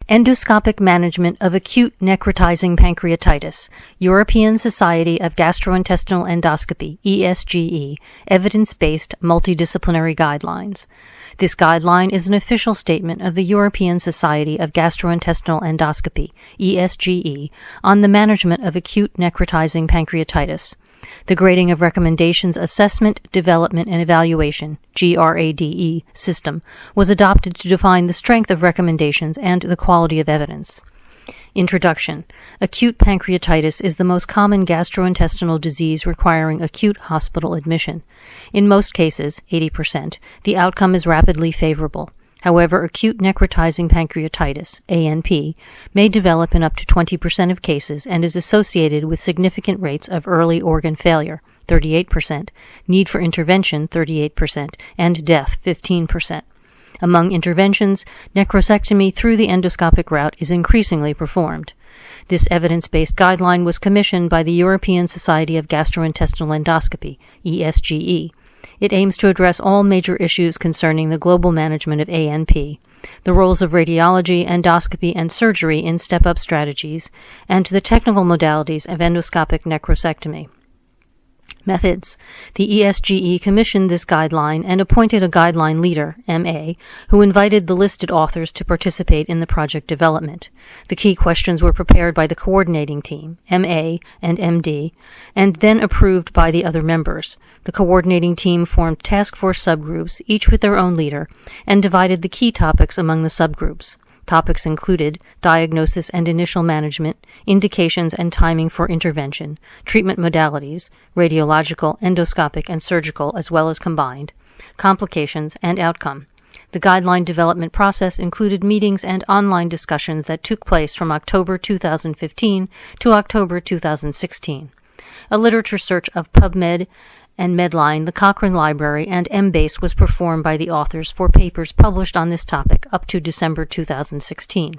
Endoscopic Management of Acute Necrotizing Pancreatitis, European Society of Gastrointestinal Endoscopy, ESGE, Evidence-Based Multidisciplinary Guidelines. This guideline is an official statement of the European Society of Gastrointestinal Endoscopy, ESGE, on the management of acute necrotizing pancreatitis. The Grading of Recommendations Assessment, Development, and Evaluation (GRADE) system was adopted to define the strength of recommendations and the quality of evidence. Introduction. Acute pancreatitis is the most common gastrointestinal disease requiring acute hospital admission. In most cases, 80%, the outcome is rapidly favorable. However, acute necrotizing pancreatitis, ANP, may develop in up to 20% of cases and is associated with significant rates of early organ failure, 38%, need for intervention, 38%, and death, 15%. Among interventions, necrosectomy through the endoscopic route is increasingly performed. This evidence-based guideline was commissioned by the European Society of Gastrointestinal Endoscopy, ESGE. It aims to address all major issues concerning the global management of ANP, the roles of radiology, endoscopy, and surgery in step-up strategies, and the technical modalities of endoscopic necrosectomy. Methods. The ESGE commissioned this guideline and appointed a guideline leader, MA, who invited the listed authors to participate in the project development. The key questions were prepared by the coordinating team, MA and MD, and then approved by the other members. The coordinating team formed task force subgroups, each with their own leader, and divided the key topics among the subgroups. Topics included diagnosis and initial management, indications and timing for intervention, treatment modalities, radiological, endoscopic, and surgical as well as combined, complications, and outcome. The guideline development process included meetings and online discussions that took place from October 2015 to October 2016. A literature search of PubMed and Medline, the Cochrane Library, and Embase was performed by the authors for papers published on this topic up to December 2016.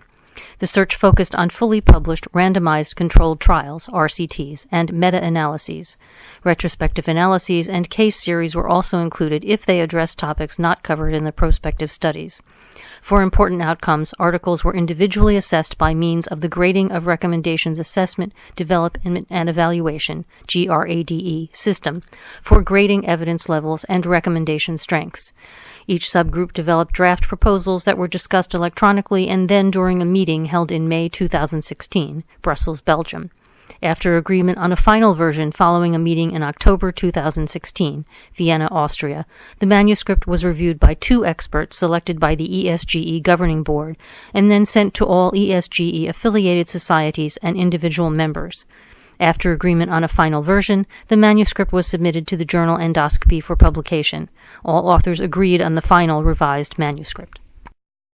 The search focused on fully published randomized controlled trials, RCTs, and meta-analyses. Retrospective analyses and case series were also included if they addressed topics not covered in the prospective studies. For important outcomes, articles were individually assessed by means of the Grading of Recommendations Assessment, Development, and Evaluation (GRADE) system for grading evidence levels and recommendation strengths. Each subgroup developed draft proposals that were discussed electronically and then during a meeting held in May 2016, Brussels, Belgium. After agreement on a final version following a meeting in October 2016, Vienna, Austria, the manuscript was reviewed by 2 experts selected by the ESGE Governing Board and then sent to all ESGE-affiliated societies and individual members. After agreement on a final version, the manuscript was submitted to the journal Endoscopy for publication. All authors agreed on the final revised manuscript.